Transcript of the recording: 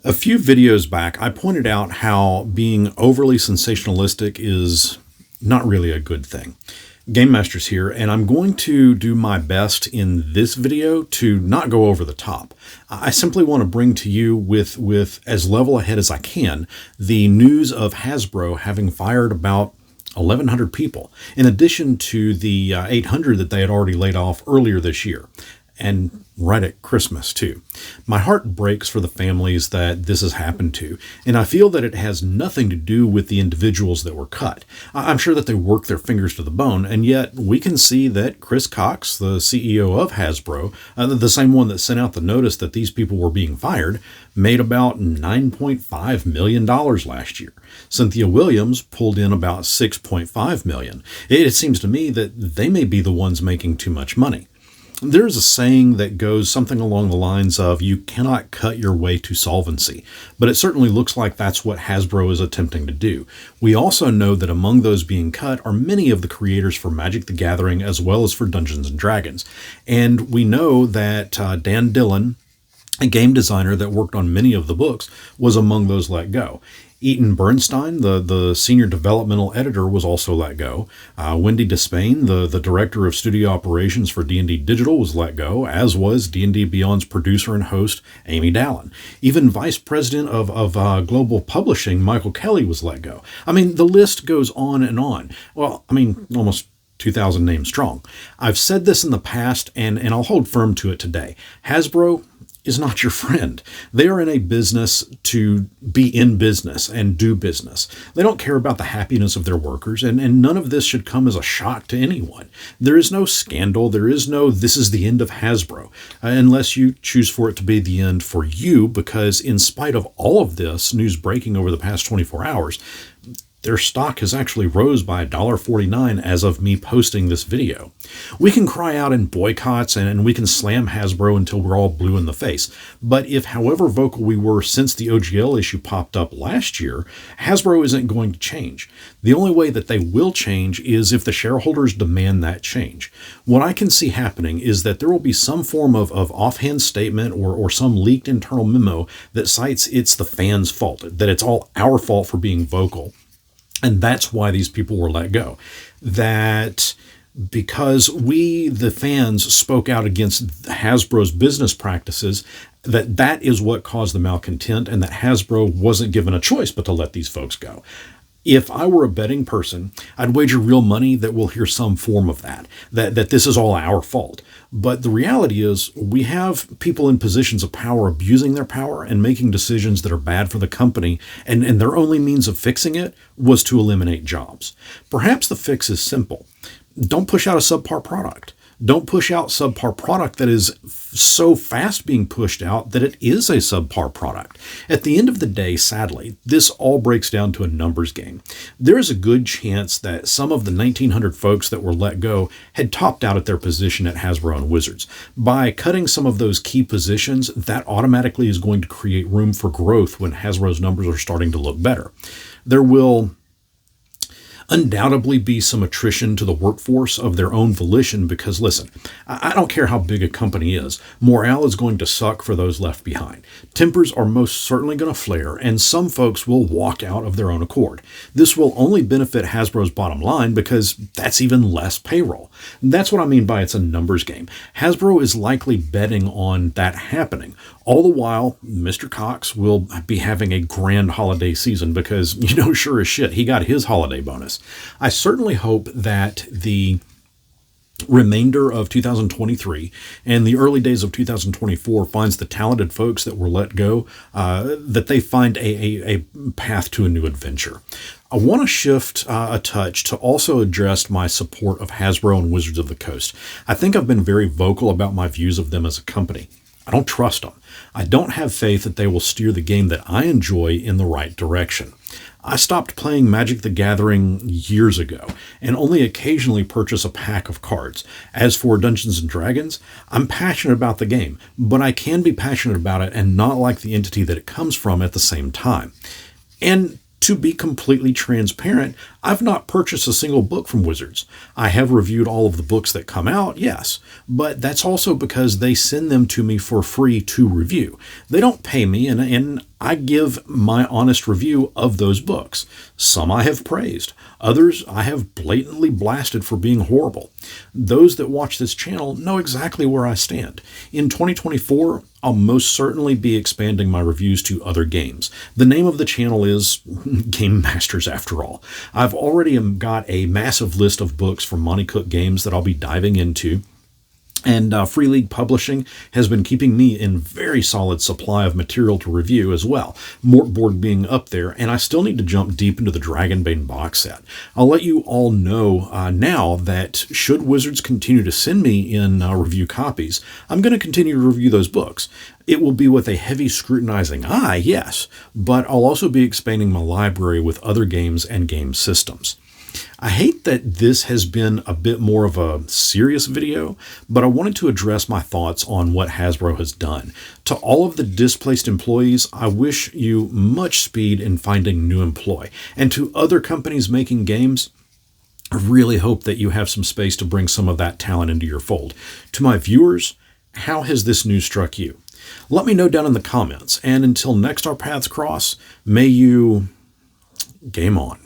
A few videos back, I pointed out how being overly sensationalistic is not really a good thing. GameMasters here, and I'm going to do my best in this video to not go over the top. I simply want to bring to you with as level ahead as I can the news of Hasbro having fired about 1,100 people, in addition to the 800 that they had already laid off earlier this year. And right at Christmas, too. My heart breaks for the families that this has happened to, and I feel that it has nothing to do with the individuals that were cut. I'm sure that they work their fingers to the bone, and yet we can see that Chris Cox, the CEO of Hasbro, the same one that sent out the notice that these people were being fired, made about $9.5 million last year. Cynthia Williams pulled in about $6.5 million. It seems to me that they may be the ones making too much money. There's a saying that goes something along the lines of, you cannot cut your way to solvency, but it certainly looks like that's what Hasbro is attempting to do. We also know that among those being cut are many of the creators for Magic the Gathering as well as for Dungeons & Dragons. And we know that Dan Dillon, a game designer that worked on many of the books, was among those let go. Eaton Bernstein, the senior developmental editor, was also let go. Wendy Despain, the director of studio operations for D&D Digital, was let go, as was D&D Beyond's producer and host, Amy Dallin. Even vice president of global publishing, Michael Kelly, was let go. I mean, the list goes on and on. Well, I mean, almost 2,000 names strong. I've said this in the past, and I'll hold firm to it today. Hasbro is not your friend. They are in a business to be in business and do business. They don't care about the happiness of their workers, and none of this should come as a shock to anyone. There is no scandal. There is no, this is the end of Hasbro, unless you choose for it to be the end for you, because in spite of all of this news breaking over the past 24 hours, their stock has actually rose by $1.49 as of me posting this video. We can cry out in boycotts and we can slam Hasbro until we're all blue in the face. But if, however vocal we were since the OGL issue popped up last year, Hasbro isn't going to change. The only way that they will change is if the shareholders demand that change. What I can see happening is that there will be some form of offhand statement or some leaked internal memo that cites it's the fans' fault, that it's all our fault for being vocal. And that's why these people were let go. That because we, the fans, spoke out against Hasbro's business practices, that is what caused the malcontent, and that Hasbro wasn't given a choice but to let these folks go. If I were a betting person, I'd wager real money that we'll hear some form of that this is all our fault. But the reality is we have people in positions of power abusing their power and making decisions that are bad for the company, and their only means of fixing it was to eliminate jobs. Perhaps the fix is simple. Don't push out a subpar product. Don't push out subpar product that is so fast being pushed out that it is a subpar product. At the end of the day, sadly, this all breaks down to a numbers game. There is a good chance that some of the 1,900 folks that were let go had topped out at their position at Hasbro and Wizards. By cutting some of those key positions, that automatically is going to create room for growth when Hasbro's numbers are starting to look better. There will undoubtedly be some attrition to the workforce of their own volition because, listen, I don't care how big a company is, morale is going to suck for those left behind. Tempers are most certainly going to flare, and some folks will walk out of their own accord. This will only benefit Hasbro's bottom line because that's even less payroll. That's what I mean by it's a numbers game. Hasbro is likely betting on that happening. All the while, Mr. Cox will be having a grand holiday season because, sure as shit, he got his holiday bonus. I certainly hope that the remainder of 2023 and the early days of 2024 finds the talented folks that were let go, that they find a path to a new adventure. I want to shift a touch to also address my support of Hasbro and Wizards of the Coast. I think I've been very vocal about my views of them as a company. I don't trust them. I don't have faith that they will steer the game that I enjoy in the right direction. I stopped playing Magic the Gathering years ago and only occasionally purchase a pack of cards. As for Dungeons & Dragons, I'm passionate about the game, but I can be passionate about it and not like the entity that it comes from at the same time. And to be completely transparent, I've not purchased a single book from Wizards. I have reviewed all of the books that come out, yes, but that's also because they send them to me for free to review. They don't pay me, and I give my honest review of those books. Some I have praised. Others I have blatantly blasted for being horrible. Those that watch this channel know exactly where I stand. In 2024, I'll most certainly be expanding my reviews to other games. The name of the channel is GameMasters after all. I've already got a massive list of books from Monte Cook Games that I'll be diving into. And Free League Publishing has been keeping me in very solid supply of material to review as well, Mortboard being up there, and I still need to jump deep into the Dragonbane box set. I'll let you all know now that should Wizards continue to send me in review copies, I'm going to continue to review those books. It will be with a heavy scrutinizing eye, yes, but I'll also be expanding my library with other games and game systems. I hate that this has been a bit more of a serious video, but I wanted to address my thoughts on what Hasbro has done. To all of the displaced employees, I wish you much speed in finding new employ. And to other companies making games, I really hope that you have some space to bring some of that talent into your fold. To my viewers, how has this news struck you? Let me know down in the comments, and until next our paths cross, may you game on.